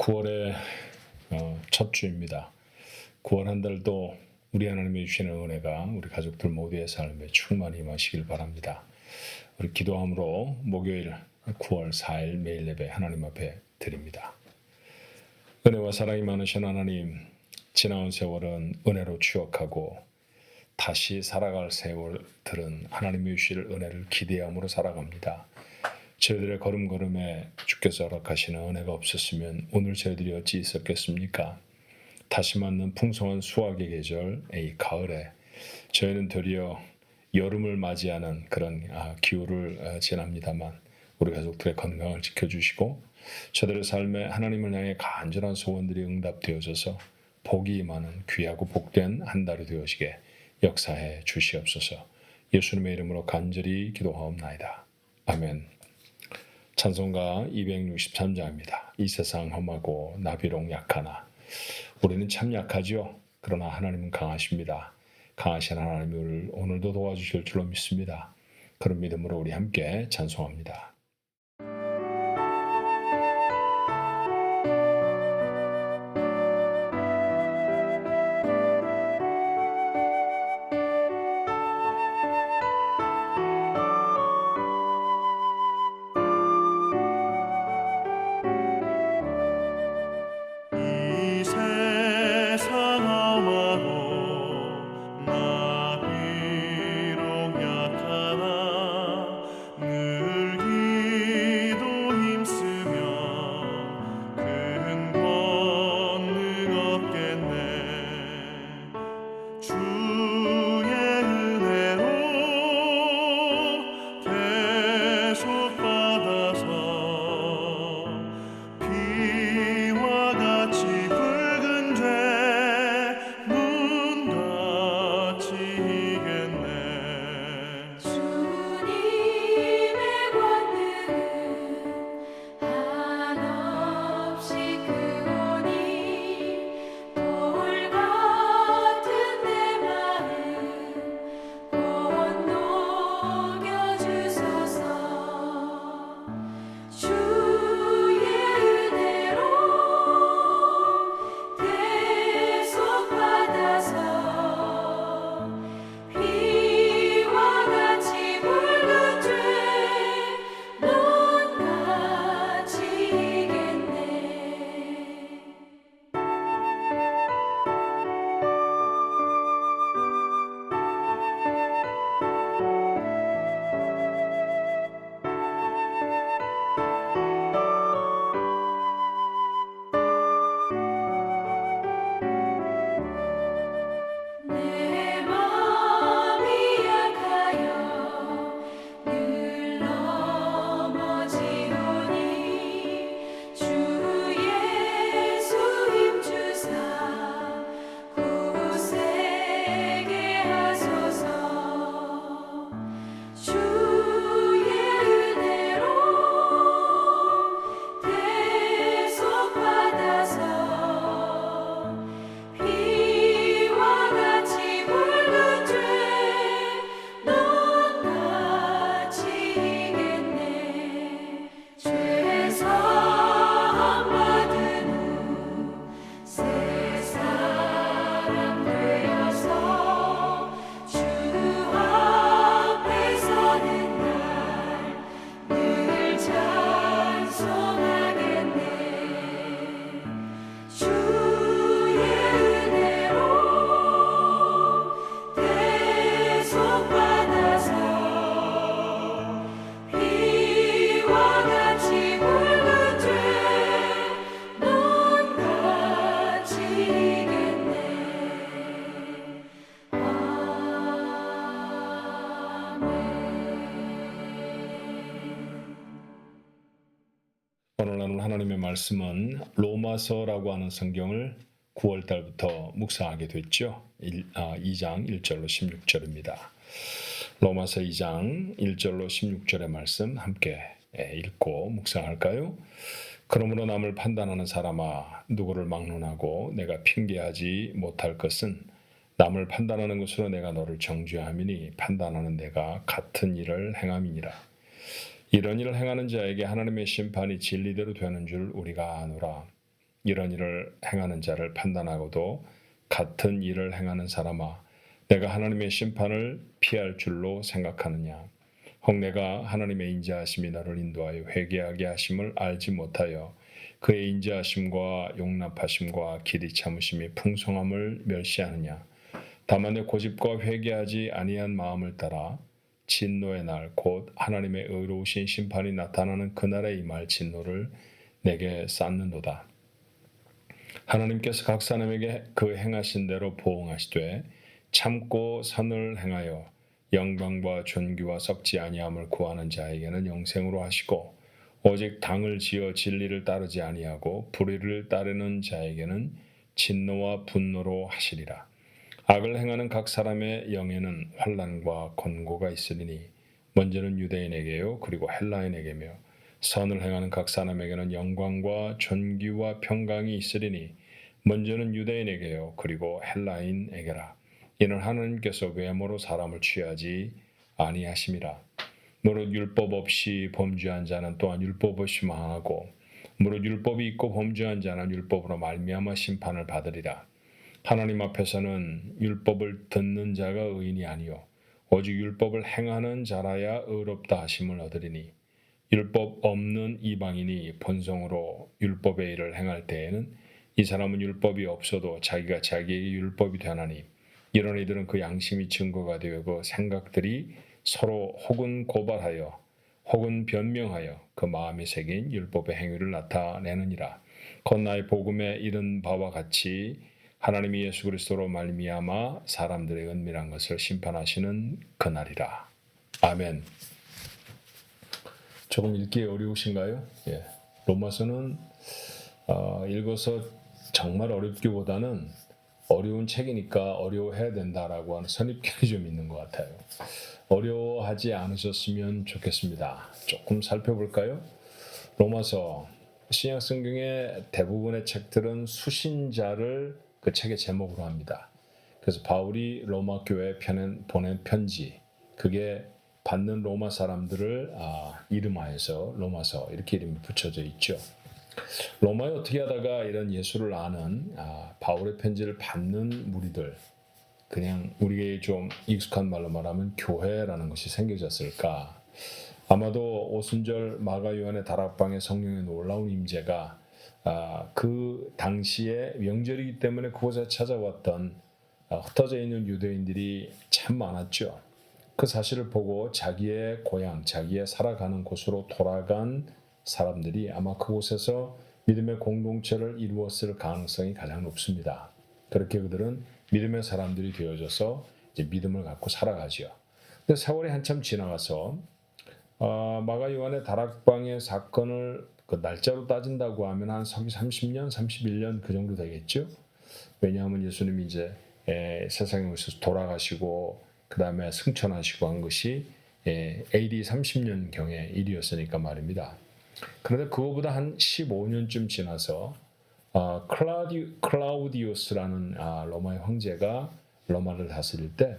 9월의 첫 주입니다. 9월 한 달도 우리 하나님의 주시는 은혜가 우리 가족들 모두의 삶에 충만히 임하시길 바랍니다. 우리 기도함으로 목요일 9월 4일 매일 예배 하나님 앞에 드립니다. 은혜와 사랑이 많으신 하나님, 지나온 세월은 은혜로 추억하고 다시 살아갈 세월들은 하나님의 주실 은혜를 기대함으로 살아갑니다. 저희들의 걸음걸음에 주께서 허락하시는 은혜가 없었으면 오늘 저희들이 어찌 있었겠습니까? 다시 맞는 풍성한 수확의 계절, 이 가을에 저희는 되려 여름을 맞이하는 그런 기후를 지납니다만 우리 가족들의 건강을 지켜주시고 저들의 삶에 하나님을 향해 간절한 소원들이 응답되어져서 복이 임하는 귀하고 복된 한 달이 되어지게 역사해 주시옵소서. 예수님의 이름으로 간절히 기도하옵나이다. 아멘. 찬송가 263장입니다. 이 세상 험하고 나비록 약하나. 우리는 참 약하죠. 그러나 하나님은 강하십니다. 강하신 하나님을 오늘도 도와주실 줄로 믿습니다. 그런 믿음으로 우리 함께 찬송합니다. 오늘 나눌 하나님의 말씀은 로마서라고 하는 성경을 9월 달부터 묵상하게 됐죠. 2장 1절로 16절입니다. 로마서 2장 1절로 16절의 말씀 함께 읽고 묵상할까요? 그러므로 남을 판단하는 사람아, 누구를 막론하고 내가 핑계하지 못할 것은 남을 판단하는 것으로 내가 너를 정죄함이니 판단하는 내가 같은 일을 행함이니라. 이런 일을 행하는 자에게 하나님의 심판이 진리대로 되는 줄 우리가 아노라. 이런 일을 행하는 자를 판단하고도 같은 일을 행하는 사람아, 내가 하나님의 심판을 피할 줄로 생각하느냐? 혹 내가 하나님의 인자하심이 너를 인도하여 회개하게 하심을 알지 못하여 그의 인자하심과 용납하심과 길이 참으심이 풍성함을 멸시하느냐? 다만 내 고집과 회개하지 아니한 마음을 따라 진노의 날 곧 하나님의 의로우신 심판이 나타나는 그날에 임할 진노를 내게 쌓는도다. 하나님께서 각 사람에게 그 행하신 대로 보응하시되 참고 선을 행하여 영광과 존귀와 썩지 아니함을 구하는 자에게는 영생으로 하시고 오직 당을 지어 진리를 따르지 아니하고 불의를 따르는 자에게는 진노와 분노로 하시리라. 악을 행하는 각 사람의 영에는 환난과 권고가 있으리니 먼저는 유대인에게요 그리고 헬라인에게며 선을 행하는 각 사람에게는 영광과 존귀와 평강이 있으리니 먼저는 유대인에게요 그리고 헬라인에게라. 이는 하나님께서 외모로 사람을 취하지 아니하심이라. 무릇 율법 없이 범죄한 자는 또한 율법 없이 망하고 무릇 율법이 있고 범죄한 자는 율법으로 말미암아 심판을 받으리라. 하나님 앞에서는 율법을 듣는 자가 의인이 아니요 오직 율법을 행하는 자라야 의롭다 하심을 얻으리니 율법 없는 이방인이 본성으로 율법의 일을 행할 때에는 이 사람은 율법이 없어도 자기가 자기에게 율법이 되나니 이런 이들은 그 양심이 증거가 되어 그 생각들이 서로 혹은 고발하여 혹은 변명하여 그 마음에 새긴 율법의 행위를 나타내느니라. 곧 나의 복음에 이른 바와 같이 하나님이 예수 그리스도로 말미암아 사람들의 은밀한 것을 심판하시는 그날이라. 아멘. 조금 읽기 어려우신가요? 예. 로마서는 읽어서 정말 어렵기보다는 어려운 책이니까 어려워해야 된다라고 하는 선입견이 좀 있는 것 같아요. 어려워하지 않으셨으면 좋겠습니다. 조금 살펴볼까요? 로마서 신약 성경의 대부분의 책들은 수신자를 그 책의 제목으로 합니다. 그래서 바울이 로마 교회에 보낸 편지, 그게 받는 로마 사람들을 이름하여서 로마서 이렇게 이름이 붙여져 있죠. 로마에 어떻게 하다가 이런 예수를 아는 바울의 편지를 받는 무리들, 그냥 우리에게 좀 익숙한 말로 말하면 교회라는 것이 생겨졌을까? 아마도 오순절 마가 요한의 다락방에 성령의 놀라운 임재가 그 당시에 명절이기 때문에 그곳에 찾아왔던 흩어져 있는 유대인들이 참 많았죠. 그 사실을 보고 자기의 고향, 자기의 살아가는 곳으로 돌아간 사람들이 아마 그곳에서 믿음의 공동체를 이루었을 가능성이 가장 높습니다. 그렇게 그들은 믿음의 사람들이 되어져서 이제 믿음을 갖고 살아가죠. 근데 세월이 한참 지나가서 마가 요한의 다락방의 사건을 그 날짜로 따진다고 하면 한 30년, 31년 그 정도 되겠죠. 왜냐하면 예수님이 이제 세상에 오셔서 돌아가시고 그 다음에 승천하시고 한 것이 AD 30년경의 일이었으니까 말입니다. 그런데 그거보다 한 15년쯤 지나서 클라우디우스라는 로마의 황제가 로마를 다스릴 때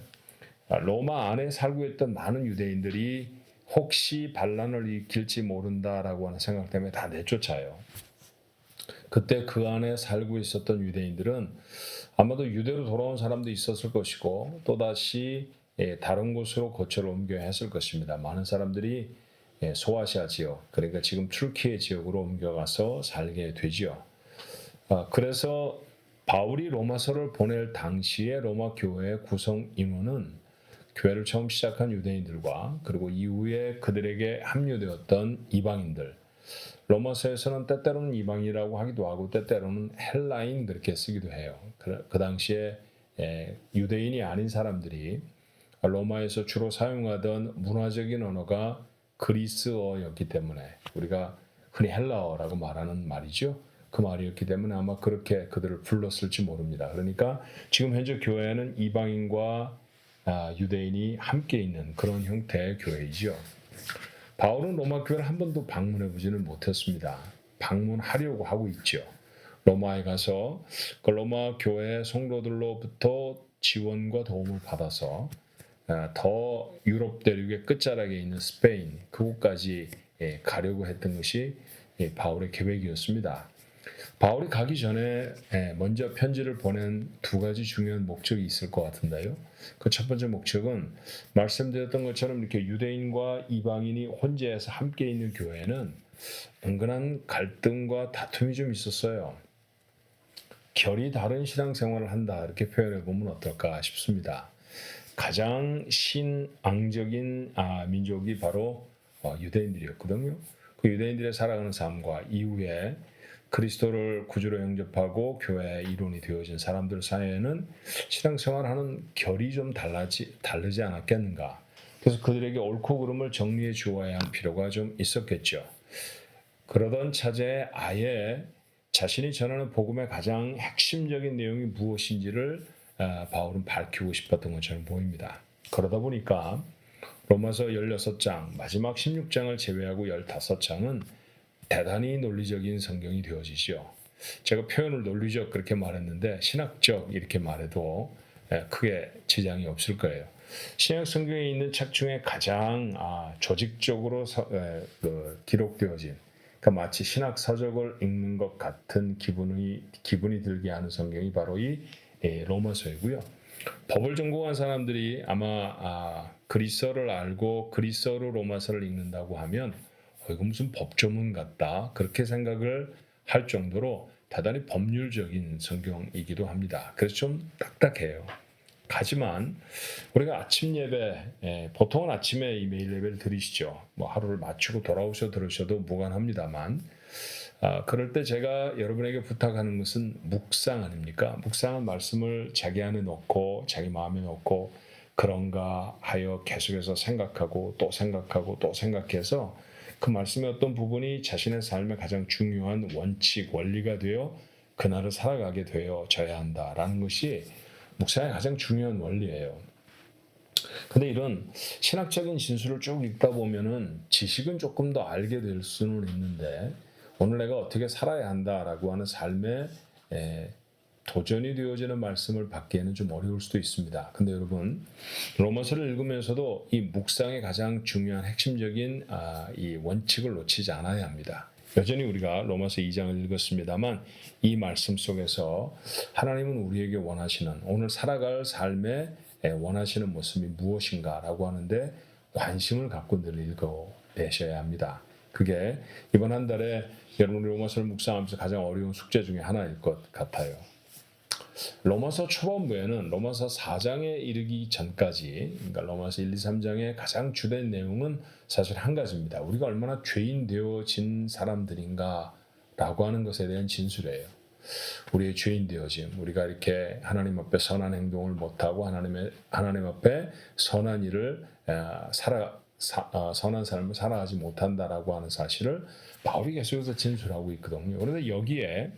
로마 안에 살고 있던 많은 유대인들이 혹시 반란을 일으킬지 모른다라고 하는 생각 때문에 다 내쫓아요. 그때 그 안에 살고 있었던 유대인들은 아마도 유대로 돌아온 사람도 있었을 것이고 또다시 다른 곳으로 거처를 옮겨야 했을 것입니다. 많은 사람들이 소아시아 지역, 그러니까 지금 튀르키예 지역으로 옮겨가서 살게 되지요. 그래서 바울이 로마서를 보낼 당시에 로마 교회의 구성 인원은 교회를 처음 시작한 유대인들과 그리고 이후에 그들에게 합류되었던 이방인들, 로마서에서는 때때로는 이방이라고 하기도 하고 때때로는 헬라인 그렇게 쓰기도 해요. 그 당시에 유대인이 아닌 사람들이 로마에서 주로 사용하던 문화적인 언어가 그리스어였기 때문에 우리가 흔히 헬라어라고 말하는 말이죠. 그 말이었기 때문에 아마 그렇게 그들을 불렀을지 모릅니다. 그러니까 지금 현재 교회는 이방인과 유대인이 함께 있는 그런 형태의 교회이죠. 바울은 로마 교회를 한 번도 방문해 보지는 못했습니다. 방문하려고 하고 있죠. 로마에 가서 그 로마 교회 성도들로부터 지원과 도움을 받아서 더 유럽 대륙의 끝자락에 있는 스페인 그곳까지 가려고 했던 것이 바울의 계획이었습니다. 바울이 가기 전에 먼저 편지를 보낸 두 가지 중요한 목적이 있을 것 같은데요. 그 첫 번째 목적은 말씀드렸던 것처럼 이렇게 유대인과 이방인이 혼재해서 함께 있는 교회는 은근한 갈등과 다툼이 좀 있었어요. 결이 다른 신앙생활을 한다 이렇게 표현해 보면 어떨까 싶습니다. 가장 신앙적인 민족이 바로 유대인들이었거든요. 그 유대인들의 살아가는 삶과 이후에 그리스도를 구주로 영접하고 교회의 일원이 되어진 사람들 사이에는 신앙생활하는 결이 좀 다르지 않았겠는가. 그래서 그들에게 옳고 그름을 정리해 주어야 할 필요가 좀 있었겠죠. 그러던 차제에 아예 자신이 전하는 복음의 가장 핵심적인 내용이 무엇인지를 바울은 밝히고 싶었던 것처럼 보입니다. 그러다 보니까 로마서 16장 마지막 16장을 제외하고 15장은 대단히 논리적인 성경이 되어지죠. 제가 표현을 논리적 그렇게 말했는데 신학적 이렇게 말해도 크게 지장이 없을 거예요. 신약 성경에 있는 책 중에 가장 조직적으로 기록되어진, 그러니까 마치 신학 서적을 읽는 것 같은 기분이 들게 하는 성경이 바로 이 로마서이고요. 법을 전공한 사람들이 아마 그리스어를 알고 그리스어로 로마서를 읽는다고 하면 이거 무슨 법 조문 같다 그렇게 생각을 할 정도로 대단히 법률적인 성경이기도 합니다. 그래서 좀 딱딱해요. 하지만 우리가 아침 예배, 보통은 아침에 이 매일 예배를 드리시죠. 뭐 하루를 마치고 돌아오셔 들으셔도 무관합니다만, 그럴 때 제가 여러분에게 부탁하는 것은 묵상 아닙니까? 묵상은 말씀을 자기 안에 넣고 자기 마음에 넣고 그런가 하여 계속해서 생각하고 또 생각하고 또 생각해서 그 말씀의 어떤 부분이 자신의 삶의 가장 중요한 원칙, 원리가 되어 그날을 살아가게 되어져야 한다라는 것이 묵상의 가장 중요한 원리예요. 근데 이런 신학적인 진술을 쭉 읽다 보면은 지식은 조금 더 알게 될 수는 있는데 오늘 내가 어떻게 살아야 한다라고 하는 삶에 도전이 되어지는 말씀을 받기에는 좀 어려울 수도 있습니다. 근데 여러분 로마서를 읽으면서도 이 묵상의 가장 중요한 핵심적인 이 원칙을 놓치지 않아야 합니다. 여전히 우리가 로마서 2장을 읽었습니다만 이 말씀 속에서 하나님은 우리에게 원하시는 오늘 살아갈 삶에 원하시는 모습이 무엇인가라고 하는데 관심을 갖고 늘 읽어내셔야 합니다. 그게 이번 한 달에 여러분 로마서를 묵상하면서 가장 어려운 숙제 중에 하나일 것 같아요. 로마서 초반부에는 로마서 4장에 이르기 전까지, 그러니까 로마서 1, 2, 3장의 가장 주된 내용은 사실 한 가지입니다. 우리가 얼마나 죄인 되어진 사람들인가라고 하는 것에 대한 진술이에요. 우리의 죄인 되어짐, 우리가 이렇게 하나님 앞에 선한 행동을 못하고 하나님 앞에 선한 일을 선한 삶을 살아가지 못한다라고 하는 사실을 바울이 계속해서 진술하고 있거든요. 그런데 여기에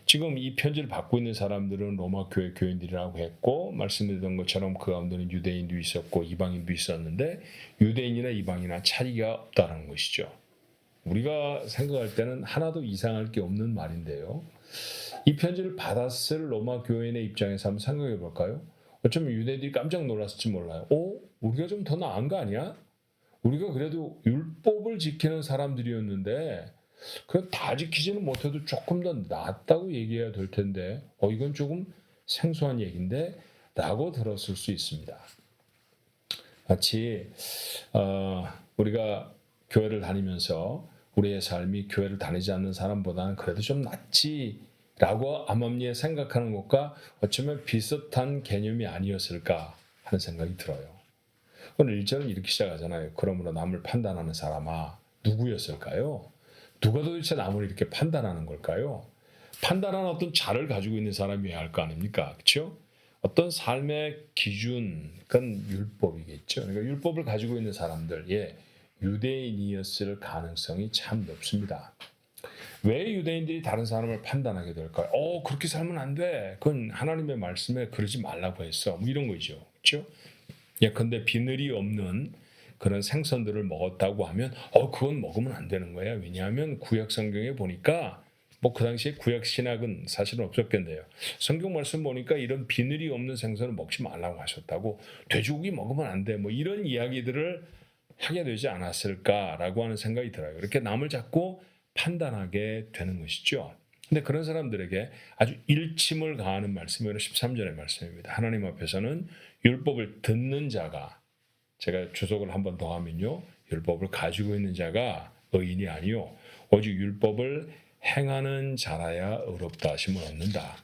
지금 이 편지를 받고 있는 사람들은 로마 교회 교인들이라고 했고 말씀드렸던 것처럼 그 가운데는 유대인도 있었고 이방인도 있었는데 유대인이나 이방인이나 차이가 없다는 것이죠. 우리가 생각할 때는 하나도 이상할 게 없는 말인데요. 이 편지를 받았을 로마 교인의 입장에서 한번 생각해 볼까요? 어쩌면 유대인들이 깜짝 놀랐을지 몰라요. 우리가 좀 더 나은 거 아니야? 우리가 그래도 율법을 지키는 사람들이었는데 그럼 다 지키지는 못해도 조금 더 낫다고 얘기해야 될 텐데 이건 조금 생소한 얘기인데 라고 들었을 수 있습니다. 마치 우리가 교회를 다니면서 우리의 삶이 교회를 다니지 않는 사람보다는 그래도 좀 낫지 라고 암암리에 생각하는 것과 어쩌면 비슷한 개념이 아니었을까 하는 생각이 들어요. 오늘 1절은 이렇게 시작하잖아요. 그러므로 남을 판단하는 사람아 누구였을까요? 누가 도대체 남을 이렇게 판단하는 걸까요? 판단하는 어떤 자를 가지고 있는 사람이어야 할 거 아닙니까? 그렇죠? 어떤 삶의 기준, 그건 율법이겠죠. 그러니까 율법을 가지고 있는 사람들, 유대인이었을 가능성이 참 높습니다. 왜 유대인들이 다른 사람을 판단하게 될까요? 그렇게 살면 안 돼. 그건 하나님의 말씀에 그러지 말라고 했어. 뭐 이런 거죠. 그렇죠? 예컨대 비늘이 없는 그런 생선들을 먹었다고 하면 그건 먹으면 안 되는 거예요. 왜냐하면 구약 성경에 보니까 그 당시에 구약 신학은 사실은 없었겠네요. 성경 말씀 보니까 이런 비늘이 없는 생선을 먹지 말라고 하셨다고 돼지고기 먹으면 안 돼. 이런 이야기들을 하게 되지 않았을까라고 하는 생각이 들어요. 이렇게 남을 자꾸 판단하게 되는 것이죠. 근데 그런 사람들에게 아주 일침을 가하는 말씀이 오늘 13절의 말씀입니다. 하나님 앞에서는 율법을 듣는 자가, 제가 주석을 한번 더 하면요, 율법을 가지고 있는 자가 의인이 아니요 오직 율법을 행하는 자라야 의롭다 하심을 얻는다.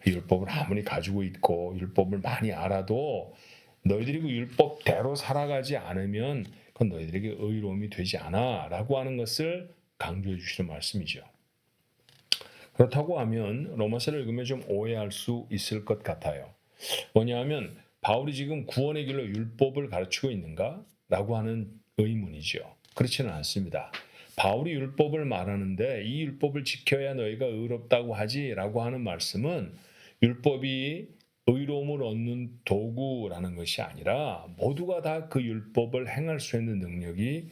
율법을 아무리 가지고 있고 율법을 많이 알아도 너희들이 그 율법대로 살아가지 않으면 그건 너희들에게 의로움이 되지 않아 라고 하는 것을 강조해 주시는 말씀이죠. 그렇다고 하면 로마서를 읽으면 좀 오해할 수 있을 것 같아요. 뭐냐하면 바울이 지금 구원의 길로 율법을 가르치고 있는가? 라고 하는 의문이죠. 그렇지는 않습니다. 바울이 율법을 말하는데 이 율법을 지켜야 너희가 의롭다고 하지라고 하는 말씀은 율법이 의로움을 얻는 도구라는 것이 아니라 모두가 다 그 율법을 행할 수 있는 능력이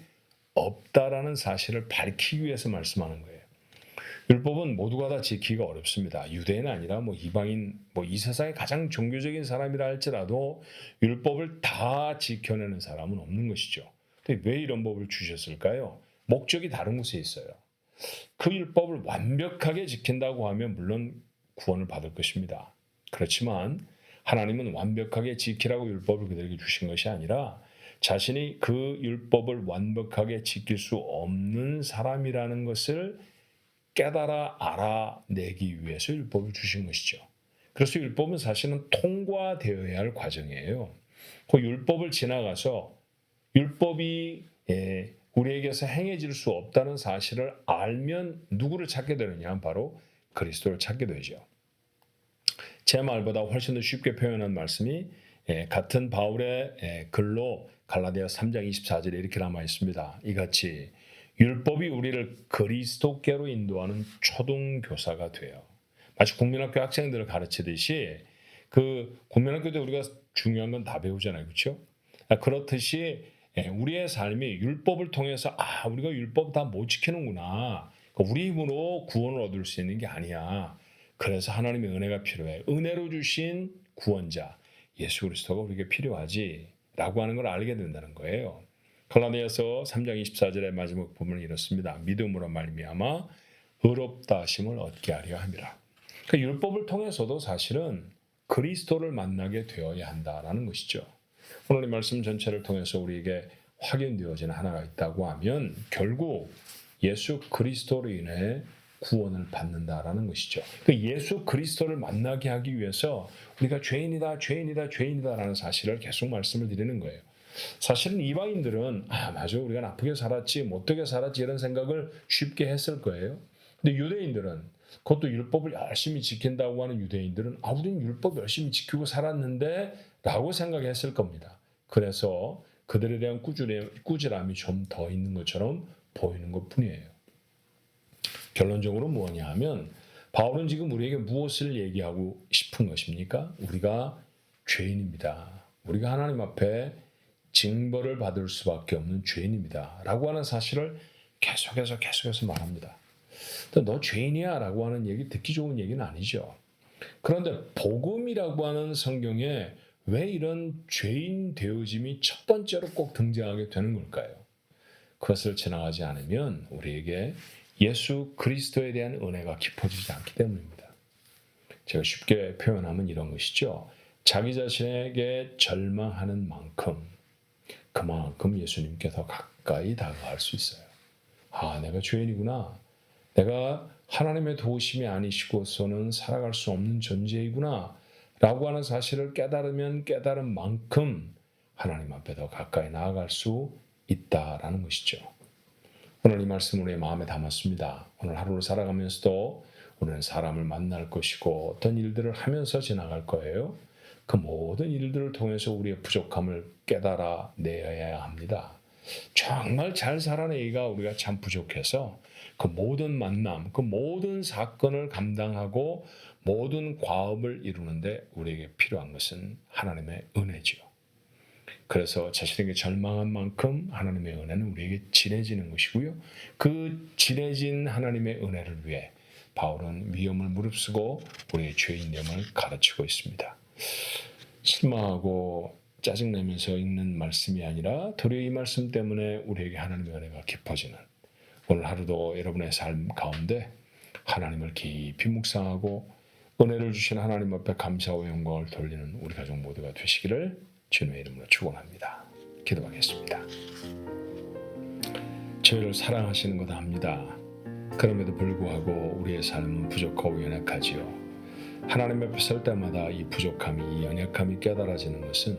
없다라는 사실을 밝히기 위해서 말씀하는 거예요. 율법은 모두가 다 지키기가 어렵습니다. 유대인 아니라 이방인, 이 세상의 가장 종교적인 사람이라 할지라도 율법을 다 지켜내는 사람은 없는 것이죠. 근데 왜 이런 법을 주셨을까요? 목적이 다른 곳에 있어요. 그 율법을 완벽하게 지킨다고 하면 물론 구원을 받을 것입니다. 그렇지만 하나님은 완벽하게 지키라고 율법을 그들에게 주신 것이 아니라 자신이 그 율법을 완벽하게 지킬 수 없는 사람이라는 것을 깨달아 알아내기 위해서 율법을 주신 것이죠. 그래서 율법은 사실은 통과되어야 할 과정이에요. 그 율법을 지나가서 율법이 우리에게서 행해질 수 없다는 사실을 알면 누구를 찾게 되느냐? 바로 그리스도를 찾게 되죠. 제 말보다 훨씬 더 쉽게 표현한 말씀이 같은 바울의 글로 갈라디아 3장 24절에 이렇게 남아 있습니다. 이같이 율법이 우리를 그리스도께로 인도하는 초등교사가 돼요. 마치 국민학교 학생들을 가르치듯이 그 국민학교 때 우리가 중요한 건 다 배우잖아요. 그렇죠? 그렇듯이 우리의 삶이 율법을 통해서 우리가 율법 다 못 지키는구나. 우리 힘으로 구원을 얻을 수 있는 게 아니야. 그래서 하나님의 은혜가 필요해. 은혜로 주신 구원자 예수 그리스도가 우리에게 필요하지 라고 하는 걸 알게 된다는 거예요. 갈라디아서 3장 24절의 마지막 부분은 이렇습니다. 믿음으로 말미암아 의롭다 하심을 얻게 하려 함이라. 그러니까 율법을 통해서도 사실은 그리스도를 만나게 되어야 한다라는 것이죠. 오늘 이 말씀 전체를 통해서 우리에게 확인되어지는 하나가 있다고 하면 결국 예수 그리스도로 인해 구원을 받는다라는 것이죠. 그 예수 그리스도를 만나게 하기 위해서 우리가 죄인이다라는 사실을 계속 말씀을 드리는 거예요. 사실은 이방인들은 맞아 우리가 나쁘게 살았지 못되게 살았지 이런 생각을 쉽게 했을 거예요. 근데 유대인들은 그것도 율법을 열심히 지킨다고 하는 유대인들은 우리는 율법 열심히 지키고 살았는데 라고 생각했을 겁니다. 그래서 그들에 대한 꾸지람이 좀 더 있는 것처럼 보이는 것뿐이에요. 결론적으로 뭐냐 하면 바울은 지금 우리에게 무엇을 얘기하고 싶은 것입니까? 우리가 죄인입니다. 우리가 하나님 앞에 징벌을 받을 수밖에 없는 죄인입니다. 라고 하는 사실을 계속해서 말합니다. 너 죄인이야 라고 하는 얘기 듣기 좋은 얘기는 아니죠. 그런데 복음이라고 하는 성경에 왜 이런 죄인 되어짐이 첫 번째로 꼭 등장하게 되는 걸까요? 그것을 지나가지 않으면 우리에게 예수 그리스도에 대한 은혜가 깊어지지 않기 때문입니다. 제가 쉽게 표현하면 이런 것이죠. 자기 자신에게 절망하는 만큼 그만큼 예수님께 더 가까이 다가갈 수 있어요. 내가 죄인이구나. 내가 하나님의 도우심이 아니시고서는 살아갈 수 없는 존재이구나 라고 하는 사실을 깨달으면 깨달은 만큼 하나님 앞에 더 가까이 나아갈 수 있다라는 것이죠. 오늘 이 말씀을 우리의 마음에 담았습니다. 오늘 하루를 살아가면서도 우리는 사람을 만날 것이고 어떤 일들을 하면서 지나갈 거예요. 그 모든 일들을 통해서 우리의 부족함을 깨달아 내야 합니다. 정말 잘 살아내기가 우리가 참 부족해서 그 모든 만남, 그 모든 사건을 감당하고 모든 과업을 이루는데 우리에게 필요한 것은 하나님의 은혜지요. 그래서 자신에게 절망한 만큼 하나님의 은혜는 우리에게 진해지는 것이고요. 그 진해진 하나님의 은혜를 위해 바울은 위험을 무릅쓰고 우리의 죄인됨을 가르치고 있습니다. 실망하고 짜증내면서 읽는 말씀이 아니라 도리어 이 말씀 때문에 우리에게 하나님의 은혜가 깊어지는 오늘 하루도 여러분의 삶 가운데 하나님을 깊이 묵상하고 은혜를 주신 하나님 앞에 감사와 영광을 돌리는 우리 가족 모두가 되시기를 주님의 이름으로 축원합니다. 기도하겠습니다. 저희를 사랑하시는 것 압니다. 그럼에도 불구하고 우리의 삶은 부족하고 연약하지요. 하나님 앞에 설 때마다 이 부족함이, 이 연약함이 깨달아지는 것은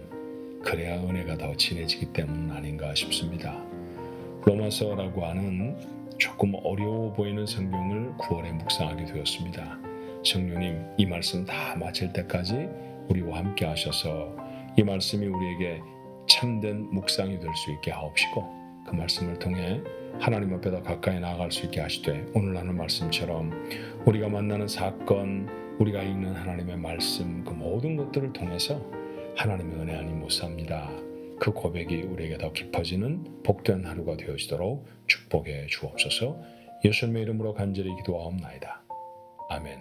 그래야 은혜가 더 진해지기 때문 아닌가 싶습니다. 로마서라고 하는 조금 어려워 보이는 성경을 9월에 묵상하게 되었습니다. 성령님, 이 말씀 다 마칠 때까지 우리와 함께 하셔서 이 말씀이 우리에게 참된 묵상이 될 수 있게 하옵시고, 그 말씀을 통해 하나님 앞에 더 가까이 나아갈 수 있게 하시되, 오늘 나눈 말씀처럼 우리가 만나는 사건, 우리가 읽는 하나님의 말씀, 그 모든 것들을 통해서 하나님의 은혜 아니 못 삽니다. 그 고백이 우리에게 더 깊어지는 복된 하루가 되어지도록 축복해 주옵소서. 예수님의 이름으로 간절히 기도하옵나이다. 아멘.